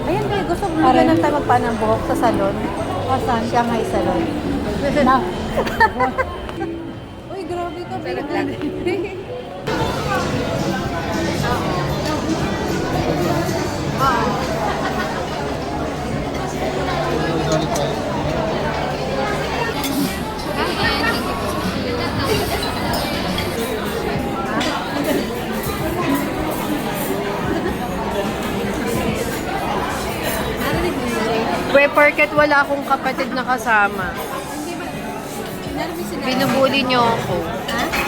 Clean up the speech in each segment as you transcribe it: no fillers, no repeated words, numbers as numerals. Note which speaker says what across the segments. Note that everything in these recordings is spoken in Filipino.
Speaker 1: Ayan kayo, gusto ko na lang tayo magpaan ng buhok sa salon. Saan? Shanghai Salon. Na. Uy, grabe ka.
Speaker 2: Kwe, porket wala akong kapatid na kasama. Binubuli niyo ako.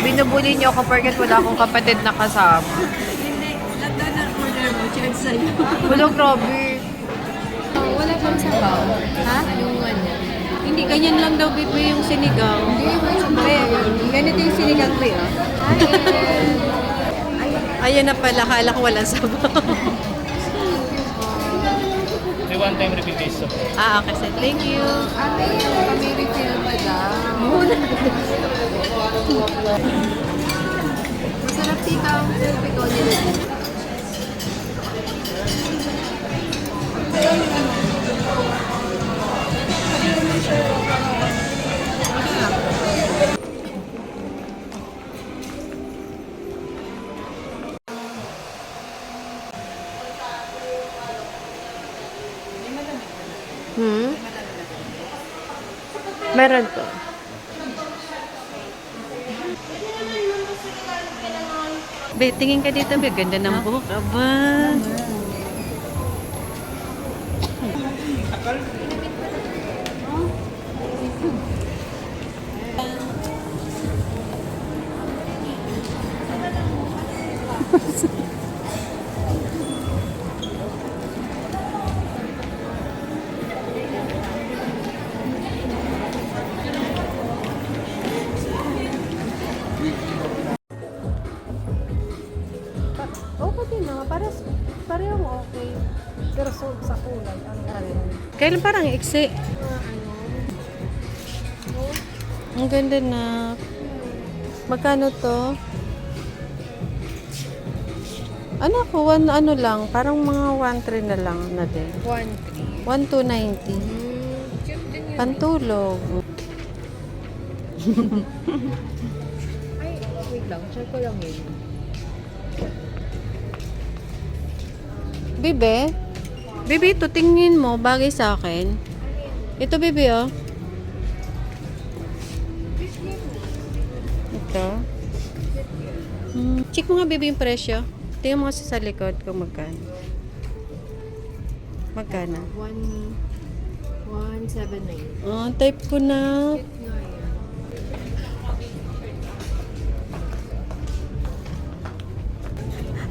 Speaker 2: Binubuli niyo ako porket wala akong kapatid na kasama.
Speaker 1: Hindi, lagda na order mo, check sa'yo.
Speaker 2: Bulog, Robby.
Speaker 3: Wala pang sabaw.
Speaker 1: Ha?
Speaker 3: Yung ano.
Speaker 1: Hindi, ganyan lang daw, Bibi, yung sinigang.
Speaker 3: Hindi, may sabaw.
Speaker 1: Ganito yung sinigang, Bibi, ah. Ayan na pala, kala ko walang sabaw.
Speaker 4: May one-time refill days so.
Speaker 1: Okay, sir. Thank you.
Speaker 3: Ate, kami refill pa daw. Masarap tita ang selfie ko nila.
Speaker 2: Meron to.
Speaker 1: Be, tingin ka dito, Be. Ganda ng buhok. Aba. Okay na. Parehong okay. Pero sa kulay, ang ano. Kailan parang iksi? Ang ganda na. Magkano to? Ano ako? Ano lang. Parang mga 1.3 na lang na din.
Speaker 3: 1-3.
Speaker 1: 1,290.
Speaker 3: Cute din yun.
Speaker 1: Pantulog.
Speaker 3: Ay, wait lang. Check ko lang yun.
Speaker 1: Bibe? Bibe, ito tingin mo. Bagay sa akin. Ito, Bibe, oh. Ito. Check mo nga, Bibe, yung presyo. Tingnan mo kasi sa likod kung magkano. Magkano?
Speaker 3: 179.
Speaker 1: Oh, type ko na.
Speaker 3: Cute nga yan.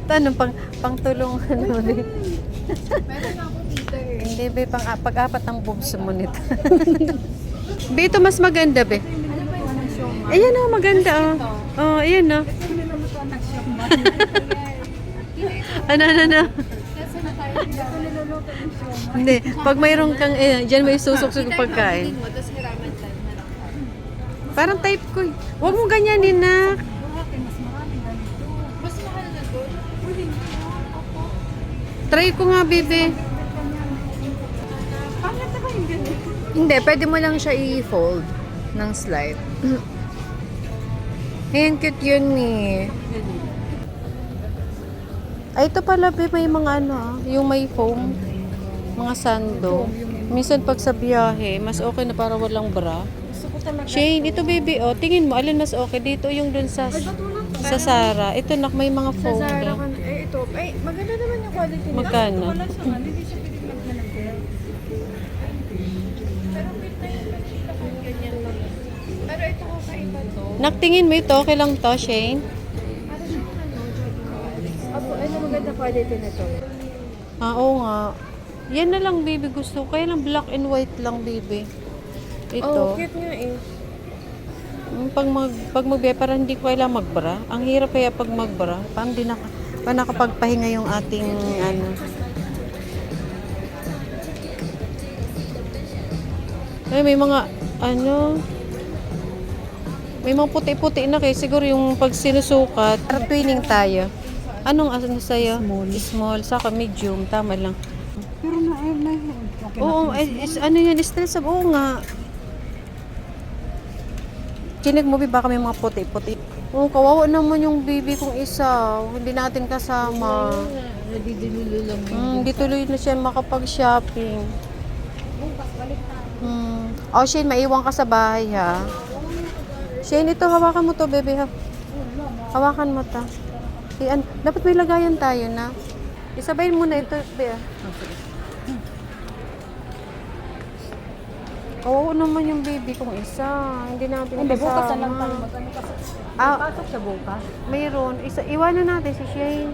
Speaker 1: Tanong, pangtulungan mo din.
Speaker 3: Meron ako tita eh.
Speaker 1: Hindi, Be, pag-apat ang boobs mo nito. Be, ito mas maganda, Be.
Speaker 3: Ano ba yung show ma?
Speaker 1: Ayan, oh, maganda, oh. Oh, ayan, oh. Ano.
Speaker 3: Kasi na tayo niluluto yung show ma.
Speaker 1: Hindi, pag mayroon kang, dyan may susok-susok pagkain.
Speaker 3: Mo, tapos hiraman tayo na lang.
Speaker 1: Parang type ko. Huwag mo ganyanin na.
Speaker 3: Mas mahal na doon.
Speaker 1: Try ko nga, Bibi.
Speaker 3: Hindi, pwede mo lang siya i-fold ng slide. Ayan, cute yun eh.
Speaker 1: Ay, ito pala, Bibi, may mga ano, yung may foam. Mga sando. Minsan pag sa biyahe, mas okay na para walang bra. Shane, ito, Bibi, oh. Tingin mo, alin mas okay? Dito yung dun sa Zara. Ito, nak, may mga foam.
Speaker 3: Zara
Speaker 1: din.
Speaker 3: ka eh, ito. Ay, maganda naman yung quality nila.
Speaker 1: Magkano?
Speaker 3: Wala siya nga, hindi siya pinagmaghanap yan. Pero cute na yung pagkita ko ganyan lang. Pero ito ko kaiba to.
Speaker 1: Naktingin mo ito, okay lang to, Shane?
Speaker 3: Ano siya ano, Apo, ano maganda quality na to?
Speaker 1: Ah, oo nga. Yan na lang, Bibi, gusto ko. Kaya lang black and white lang, Bibi. Ito.
Speaker 3: Oh, cute nga eh.
Speaker 1: Pag magbiya, parang hindi ko kailangan magbra. Ang hirap kaya pag magbra. Parang di nakapagpahinga yung ating ano. Ay, may mga ano, may mga puti-puti na kayo. Siguro yung pag sinusukat, para twinning tayo. Anong ano sa'yo? Small. Saka medium. Tama lang.
Speaker 5: Pero okay na.
Speaker 1: Oo, ano yan, stress up. Oo nga. Chinig mo, baka may mga puti-puti. Oo, kawawa naman yung baby kong isa. Hindi natin kasama.
Speaker 3: Nadidilulo lang
Speaker 1: Di tuloy na siya makapag-shopping. Oh, Shane, maiwan ka sa bahay, ha? Shane, ito, hawakan mo to, bebe, ha? Hawakan mo to. Dapat may lagayan tayo, na. Isabayin mo na ito, be. Oo naman yung baby kong isa. Hindi natin
Speaker 5: Hindi, bukas na lang
Speaker 1: kasama.
Speaker 5: tayo mag-ano kasi.
Speaker 1: Ah,
Speaker 5: Pasok siya bukas.
Speaker 1: mayroon. Iwanan natin si Shane.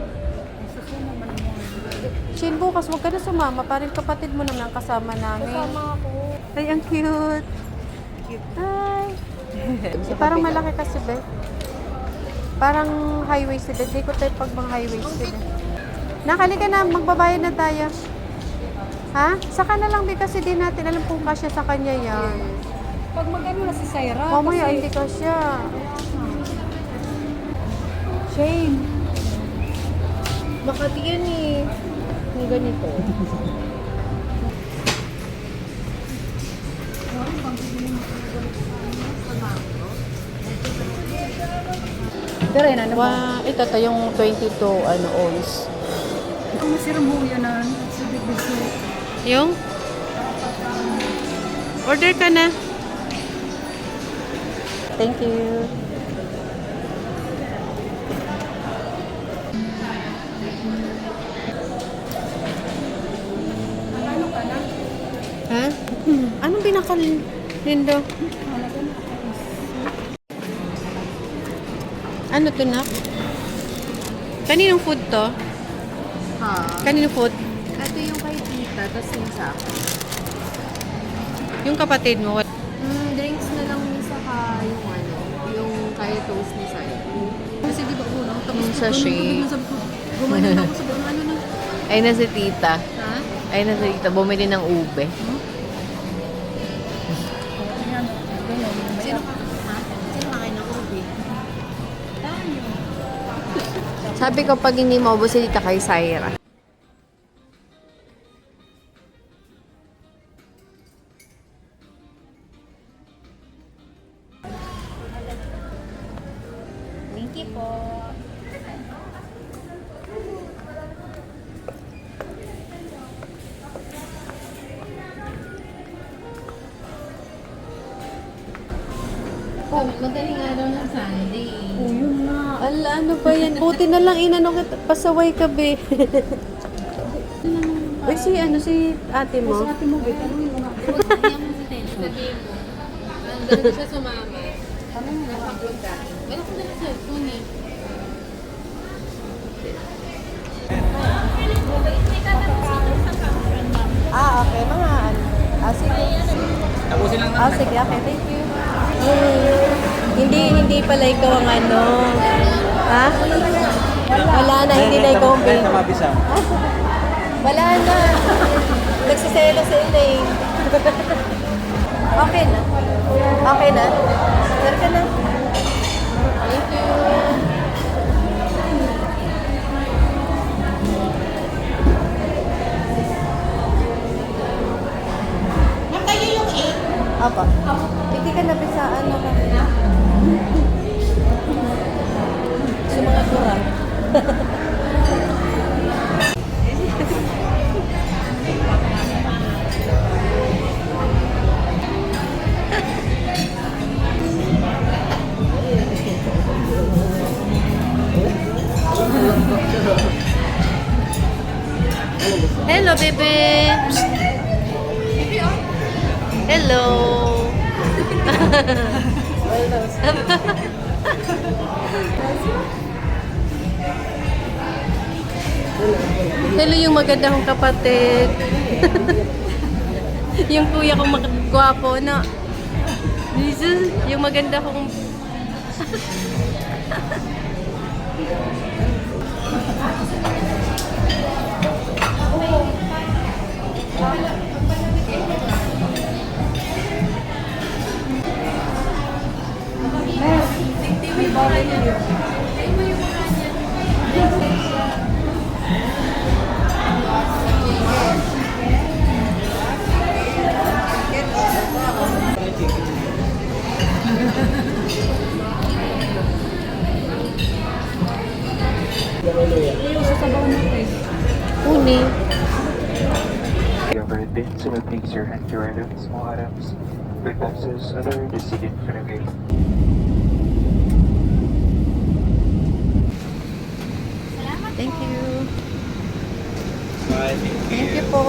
Speaker 1: Shane, bukas huwag ka na sumama. Parang kapatid mo naman ang kasama namin.
Speaker 5: Kasama ako.
Speaker 1: Ay, ang cute. Cute. Hi. Parang malaki kasi, be. Parang high-waisted. Hindi ko type pag mga high-waisted. Nakali ka na. Magbabayad na tayo. Ha? Saka na lang, be, kasi di natin alam kung kasya sa kanya yan.
Speaker 5: Pag mag-ano na si Syra.
Speaker 1: Mamaya,
Speaker 5: kasi-
Speaker 1: hindi kasya.
Speaker 5: Shane.
Speaker 1: Makati yan eh. Yung ganito.
Speaker 5: Pero yun, ano ba?
Speaker 1: Wow, ito to yung 22 ons.
Speaker 5: Ang masirang mo yan na. Sa big soup.
Speaker 1: Yung? Order ka na. Thank you. Ha? Anong binakal, Lindo? Ano to, nak? Kaninong food to?
Speaker 3: Ha?
Speaker 1: Kaninong food?
Speaker 3: Ito yung kay tita, tapos yung sa akin.
Speaker 1: Yung kapatid mo.
Speaker 3: Drinks na lang saka yung ano, yung kaya toast ni Sai.
Speaker 5: Kasi di ba ulo? Tapos
Speaker 3: Yung sachet.
Speaker 5: Gumanon ako sa buong ano na.
Speaker 3: Ay na si tita.
Speaker 5: Ha?
Speaker 3: Ay na si tita. Bumili ng ube.
Speaker 5: Sino ka? Ha? Sino kakain ng ubi?
Speaker 3: Sabi ko pag hindi maubos si tita kay Syra.
Speaker 5: Thank you po.
Speaker 3: Oh, madaling araw ng Sunday.
Speaker 5: Oh, yun na.
Speaker 1: Ala, ano ba yan? Buti na lang inano kita. Pasaway ka, be. Uy, si ate mo.
Speaker 5: Sa atin mo, Beth, ano yung mga...
Speaker 3: Galing siya sumama.
Speaker 5: Ano yung mga...
Speaker 3: Wala ko na sa cellphone eh.
Speaker 1: Okay. Mga ano. Sige.
Speaker 4: Tapusin lang
Speaker 1: Sige. Okay, thank you. Hindi pala ikaw ang ano. Ha? Wala na, hindi na ikaw ang baby. Wala na. Nagsisela si Elaine. Okay na. Okay na. Sir ka na. Thank you. Nakayo yung 8? Apa. Hindi ka nabisaan na kami. Sa mga kurang. Hello, bebe. Hello. Hello yung maganda kong kapatid. Yung kuya kong gwapo na. Jesus, yung maganda kong
Speaker 5: Yung sasabaw natin.
Speaker 1: Uni.
Speaker 6: The overhead bins will place your hand your items, small items, big boxes, other the seated in front of you.
Speaker 1: Thank you. Thank you po.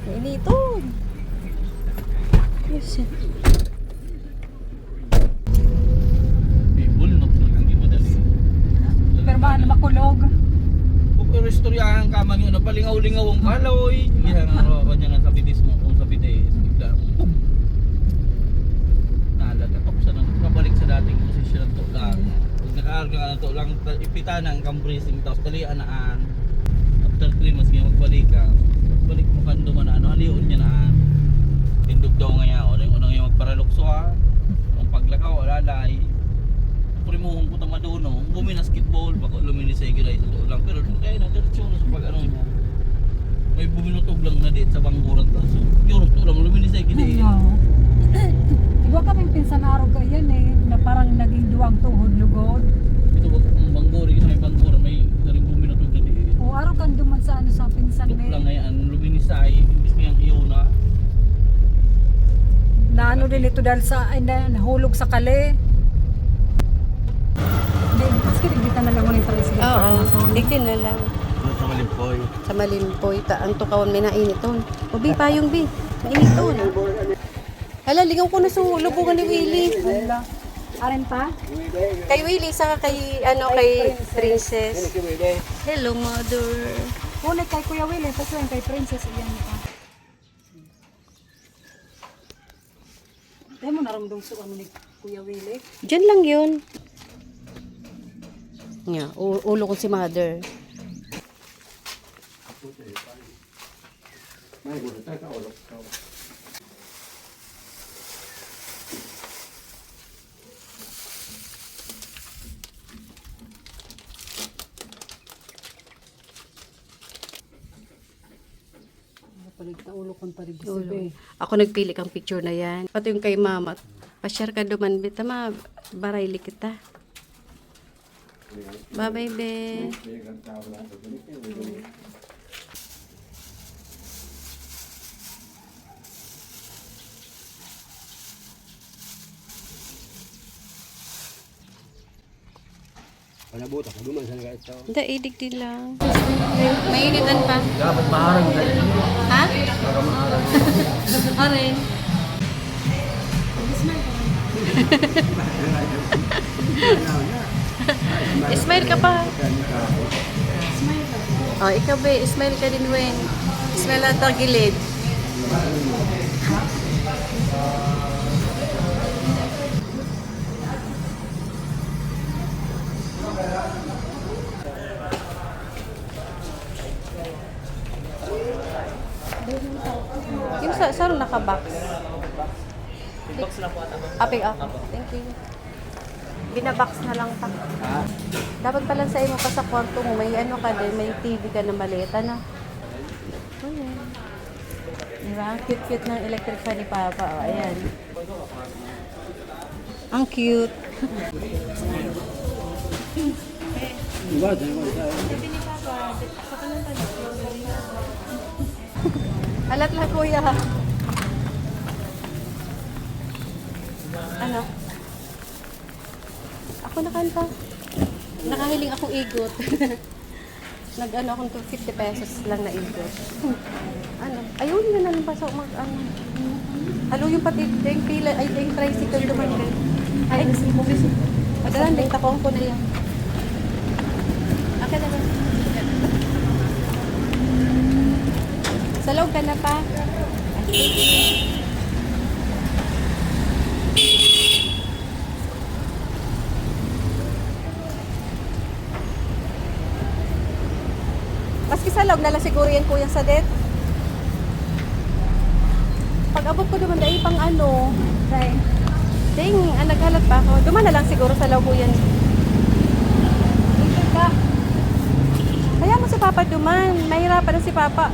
Speaker 1: Initon. Yes.
Speaker 4: Bulnok na lang, di madali.
Speaker 5: Pero ba na makulog?
Speaker 4: Kung istoryahan ka man yun, napalingaw-lingaw ang kaloy. Yan ang araw ko dyan sa bidis mo, kung sa bidis. Bigla, pum! Nalagatok sa nang kabalik sa dating posisyon ng tulang. Pag nakaarga ka ng tulang, ipita ng kambrising, tapos talianaan. After 3 months nga magbalik ka. Balik mo kando man na, haliyon niya na. Tindog daw nga yaon, yung unang yung magparalukso ha. Ang paglakaw, alalay. Primuhong ko tamadono, bumi na basketball, bako luminisay gilay sa tulang. Pero kaya na, diretso na sa pag ano mo. May buminutog lang na dit sa bangkuran ta. So, yun tulang luminisay gilay.
Speaker 5: Iba kaming pinsan na araw yan eh, na parang naging duwang tuhod lugod.
Speaker 4: Ito ba kung bangguri sa may bangkuran, may naring buminutog na dit.
Speaker 5: O araw kan duman sa ano sa pinsan
Speaker 4: Tuk lang
Speaker 5: me.
Speaker 4: ngayon, luminisay, imbis mo yung iyo na.
Speaker 5: Na ano din ito dahil sa, ay nahulog sa kali. Hindi, maski hindi ka na lang ulit tayo sige.
Speaker 1: Oo, digtin na lang.
Speaker 4: Sa malimpoy.
Speaker 1: Sa malimpoy, ang tukawan may nainiton. O, bi, payong bi, nainiton. Hala, ligaw ko na sa lubungan ni Willie.
Speaker 5: Wala. Aren pa?
Speaker 1: Kay Willie, saka kay, kay Princess. Hello, mother.
Speaker 5: Ulit kay Kuya Willie, tapos yung kay Princess, iyan pa. Tayo mo naramdong sa ano ni Kuya Willie?
Speaker 1: Diyan lang yun. Nga, ulo ko si mother.
Speaker 5: Palig na ulo kong palig
Speaker 1: Ulo. Ako nagpili kang picture na yan. Pati yung kay mama. Pa-share ka duman, bita ma. Barayli kita. Bye-bye, be.
Speaker 7: Panabuta ko duman sa guys.
Speaker 1: Hindi, idig din lang. Mainitan pa.
Speaker 7: Dapat maharang na.
Speaker 1: Ha? Arin. Smile ka pa. Oh, ikaw ba, smile ka din, Wen. Smile at ang gilid. Yung sa naka-box?
Speaker 4: Box na po ata.
Speaker 1: Apig ako. Thank you. Binabox na lang pa. Dapat pala sa imo pa sa kwarto mo, may ano ka din, may TV ka na maliit, ano? Oh, yan. Diba? Cute-cute ng electric fan ni Papa. Oh, ayan. Ang cute. Alat lang, kuya. Ano? Ako nakanta. Nakahiling akong igot. Nag-ano akong 50 pesos lang na igot. Ano? Ayun na lang pa sa ano. Halo yung pati yung pila, ay yung tricycle duman din. Ay, magalan din takong ko na yan. Okay na ba? Sa loob ka na pa. Maski sa loob na lang siguro yan kuya sa det. pag-abot ko duman dahil pang ano. Ding, naghalat pa ako. Duman na lang siguro sa Labuyan. Kaya mo si Papa duman. Mahirapan na si Papa.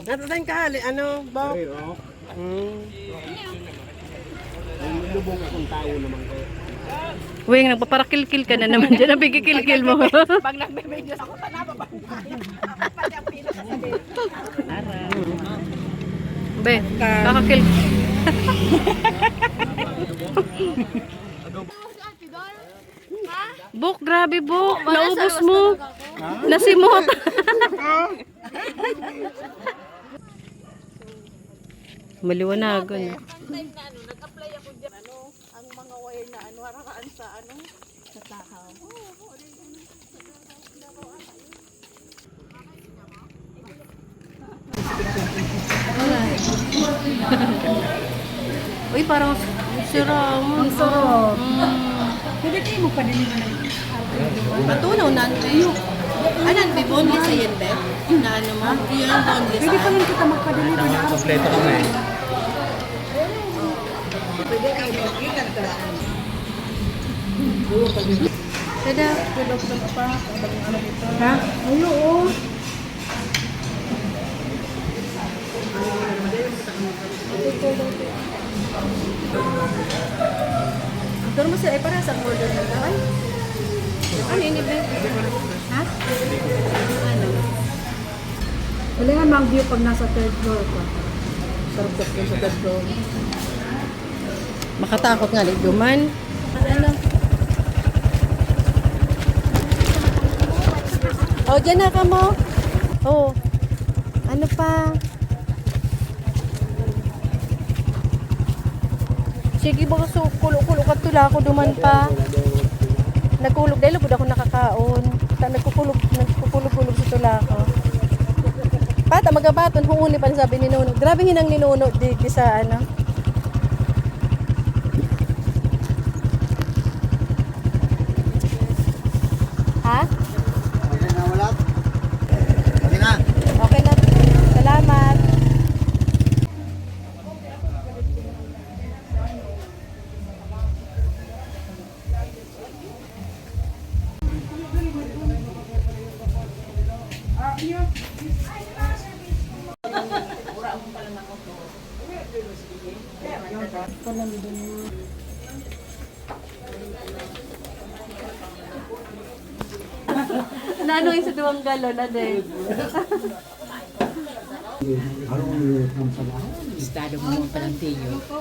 Speaker 8: Natatayin ka, ano, Bob?
Speaker 1: Weng, nagpaparakilkil ka na naman dyan. Nabigikilkil mo.
Speaker 2: Pag nagbe-video ako, tanaba ba?
Speaker 1: Be, kakakil. Buk, grabe Buk. Naubos mo. Nasimot. Maliwanagan. Uy, parang sira mo.
Speaker 5: Ang sarap. Pwede kayo mo padali mo na.
Speaker 1: Matunaw na ano Anan, be boneless sa yan, be? Na ano mo? Yung boneless.
Speaker 5: Pwede pa rin kita magpadali mo na.
Speaker 4: Kompleto ko na eh.
Speaker 1: Tada.
Speaker 5: Ha? Ulo, oh.
Speaker 1: Doon mo sila, ay para sa order na lang. Ano ini, be? Ha? Ano?
Speaker 5: Wala nga mang view pag nasa third floor ka. Sarap sa third floor.
Speaker 1: Makatakot nga, duman. Ano? Oh, dyan na ka mo. Oh. Ano pa? Sige, baka so, kulo-kulo ka tula ako duman pa. Nagkulog dahil lubod ako nakakaon. Nagkukulog-kulog sa tula ko. Pata, magabaton, hunguni pa sabi ni Nuno. Grabe hinang ni Nuno di sa ano. Ha? Okay na. Salamat. Nano yung sa duwang galon, ade?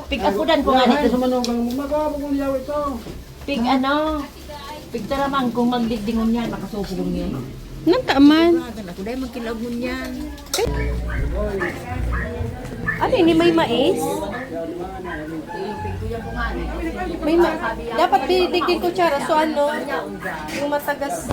Speaker 9: Pig-akudan ko nga dito. Pig ano? Pig-taramang kung magdigdingon yan, makasupugong yan.
Speaker 1: Nantaman.
Speaker 9: Ako dahil magkilagon yan.
Speaker 1: Ano ini may mais? May dapat didigdig kutsara so ano yung matagas.